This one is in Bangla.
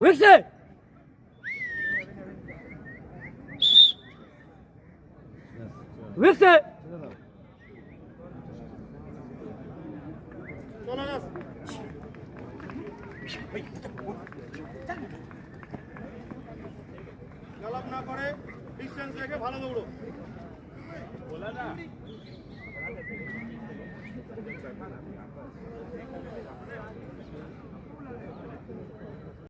Vixen! Vixen! গলপ না করে ডিসটেন্স রেখে ভালো দৌড়ো বলা না